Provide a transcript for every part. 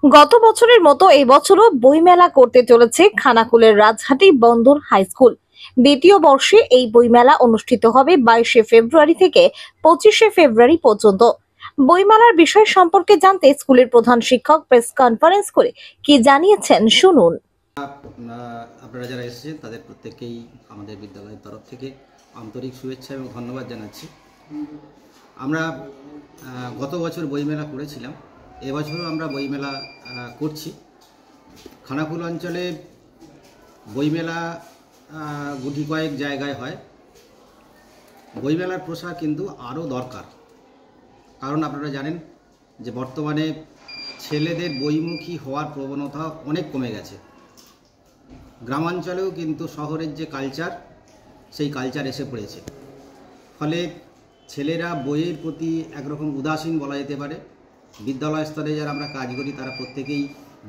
গত বছরের মতো এই বছরও বইমেলা করতে চলেছে খানাকুলের রাজহাটি বন্দর হাই স্কুল। দ্বিতীয় বর্ষে এই বইমেলা অনুষ্ঠিত হবে 22শে ফেব্রুয়ারি থেকে 25শে ফেব্রুয়ারি পর্যন্ত। বইমেলার বিষয় সম্পর্কে জানতে স্কুলের প্রধান শিক্ষক প্রেস কনফারেন্স করে কি জানিয়েছেন শুনুন। আপনারা যারা এসেছেন তাদের প্রত্যেককেই আমাদের বিদ্যালয়ের তরফ থেকে আন্তরিক শুভেচ্ছা এবং ধন্যবাদ জানাচ্ছি। আমরা গত বছর বইমেলা করেছিলাম, এবছরও আমরা বইমেলা করছি। খানাকুল অঞ্চলে বইমেলা গুটি কয়েক জায়গায় হয়। বইমেলার প্রসার কিন্তু আরও দরকার, কারণ আপনারা জানেন যে বর্তমানে ছেলেদের বইমুখী হওয়ার প্রবণতা অনেক কমে গেছে। গ্রামাঞ্চলেও কিন্তু শহরের যে কালচার, সেই কালচার এসে পড়েছে। ফলে ছেলেরা বইয়ের প্রতি একরকম উদাসীন বলা যেতে পারে। বিদ্যালয় স্তরে যারা আমরা কাজ করি তারা প্রত্যেকেই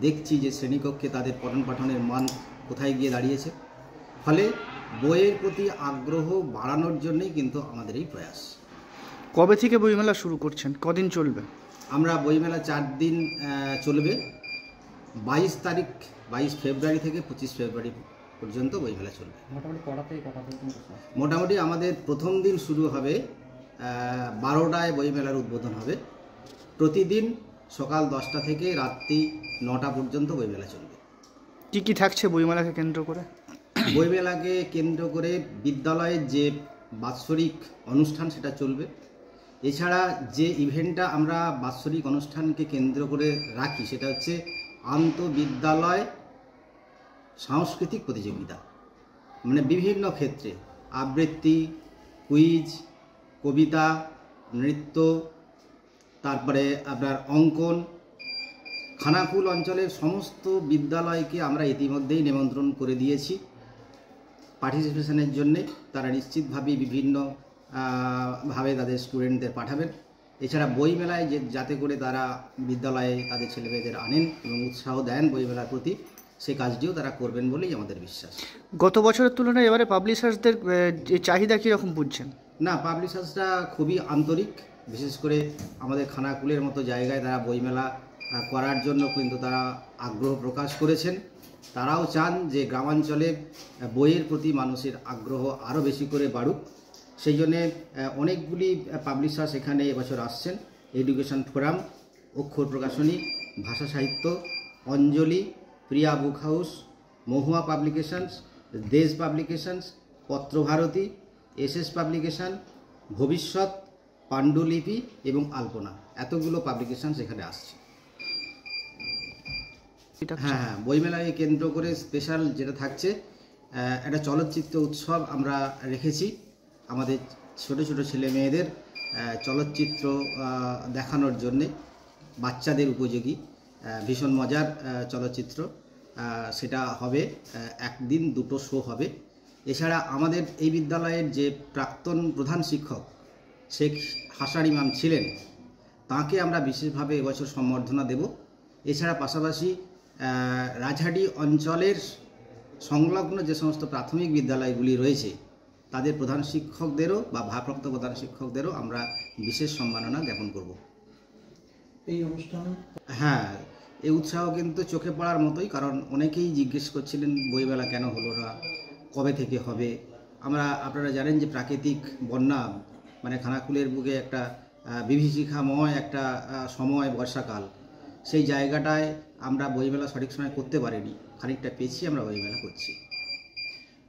দেখছি যে শ্রেণীকক্ষে তাদের পঠন পাঠনের মান কোথায় গিয়ে দাঁড়িয়েছে। ফলে বইয়ের প্রতি আগ্রহ বাড়ানোর জন্যই কিন্তু আমাদের এই প্রয়াস। কবে থেকে বইমেলা শুরু করছেন, কদিন চলবে? আমরা বইমেলা 4 দিন চলবে। 22 ফেব্রুয়ারি থেকে 25 ফেব্রুয়ারি পর্যন্ত বইমেলা চলবে। মোটামুটি আমাদের প্রথম দিন শুরু হবে 12টায় বইমেলার উদ্বোধন হবে। প্রতিদিন সকাল 10টা থেকে রাত্রি 9টা পর্যন্ত বইমেলা চলবে। কি কি থাকছে বইমেলাকে কেন্দ্র করে? বইমেলাকে কেন্দ্র করে বিদ্যালয়ের যে বাৎসরিক অনুষ্ঠান সেটা চলবে। এছাড়া যে ইভেন্টটা আমরা বাৎসরিক অনুষ্ঠানকে কেন্দ্র করে রাখি সেটা হচ্ছে আন্তঃবিদ্যালয় সাংস্কৃতিক প্রতিযোগিতা, মানে বিভিন্ন ক্ষেত্রে আবৃত্তি, কুইজ, কবিতা, নৃত্য, তারপরে আপনার অঙ্কন। খানাকুল অঞ্চলের সমস্ত বিদ্যালয়কে আমরা ইতিমধ্যেই নিমন্ত্রণ করে দিয়েছি পার্টিসিপেশনের জন্যে। তারা নিশ্চিতভাবেই বিভিন্ন ভাবে তাদের স্টুডেন্টদের পাঠাবেন। এছাড়া বইমেলায় যাতে করে তারা বিদ্যালয়ে তাদের ছেলেমেয়েদের আনেন এবং উৎসাহ দেন বইমেলার প্রতি, সেই কাজটিও তারা করবেন বলেই আমাদের বিশ্বাস। গত বছরের তুলনায় এবারে পাবলিশার্সদের চাহিদা কীরকম বুঝছেন? না, পাবলিশার্সরা খুবই আন্তরিক। বিশেষ করে আমাদের খানাকুলের মতো জায়গায় তারা বইমেলা করার জন্য কিন্তু তারা আগ্রহ প্রকাশ করেছেন। তারাও চান যে গ্রামাঞ্চলে বইয়ের প্রতি মানুষের আগ্রহ আরও বেশি করে বাড়ুক। সেই জন্যে অনেকগুলি পাবলিশার্স এখানে এবছর আসছেন। এডুকেশন ফোরাম, অক্ষর প্রকাশনী, ভাষা সাহিত্য, অঞ্জলি, প্রিয়া বুক হাউস, মহুয়া পাবলিকেশনস, দেশ পাবলিকেশনস, পত্রভারতী, এসএস পাবলিকেশন, ভবিষ্যৎ, পাণ্ডুলিপি এবং আলপনা, এতগুলো পাবলিকেশনস এখানে আসছে। হ্যাঁ, বইমেলাকে কেন্দ্র করে স্পেশাল যেটা থাকছে, একটা চলচ্চিত্র উৎসব আমরা রেখেছি। আমাদের ছোট ছোট ছেলে মেয়েদের চলচ্চিত্র দেখানোর জন্যে, বাচ্চাদের উপযোগী ভীষণ মজার চলচ্চিত্র সেটা হবে। একদিন 2টো শো হবে। এছাড়া আমাদের এই বিদ্যালয়ের যে প্রাক্তন প্রধান শিক্ষক শেখ হাসান ইমাম ছিলেন, তাকে আমরা বিশেষভাবে এবছর সম্বর্ধনা দেব। এছাড়া পাশাপাশি রাজহাটি অঞ্চলের সংলগ্ন যে সমস্ত প্রাথমিক বিদ্যালয়গুলি রয়েছে তাদের প্রধান শিক্ষকদেরও বা ভারপ্রাপ্ত প্রধান শিক্ষকদেরও আমরা বিশেষ সম্মাননা জ্ঞাপন করব এই অনুষ্ঠানে। হ্যাঁ, এই উৎসাহ কিন্তু চোখে পড়ার মতোই, কারণ অনেকেই জিজ্ঞেস করছিলেন বইমেলা কেন হলো না, কবে থেকে হবে। আপনারা জানেন যে প্রাকৃতিক বন্যা, মানে খানাকুলের বুকে একটা বিভীষিকাময় একটা সময় বর্ষাকাল, সেই জায়গাটায় আমরা বইমেলা সঠিক সময় করতে পারিনি। খানিকটা পেছিয়ে আমরা বইমেলা করছি।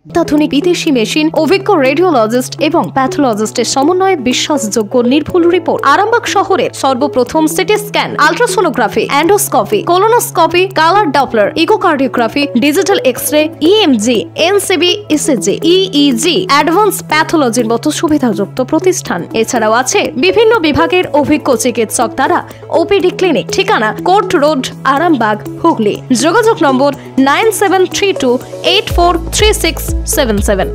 অত্যাধুনিক বিদেশি মেশিন, অভিজ্ঞ রেডিওলজিস্ট এবং প্যাথোলজিস্টের সমন্বয়ে বিশ্বাসযোগ্য নির্ভুল রিপোর্ট। আরামবাগ শহরের সর্বপ্রথম CT scan, ultrasonography, endoscopy, colonoscopy, colour doppler, echocardiography, digital X-ray, EMG, NCV, ECG, EEG, advance প্যাথোলজির মতো সুবিধাযুক্ত প্রতিষ্ঠান। এছাড়াও আছে বিভিন্ন বিভাগের অভিজ্ঞ চিকিৎসক দ্বারা ওপিডি ক্লিনিক। ঠিকানা কোর্ট রোড, আরামবাগ, হুগলি। যোগাযোগ নম্বর 9732843677।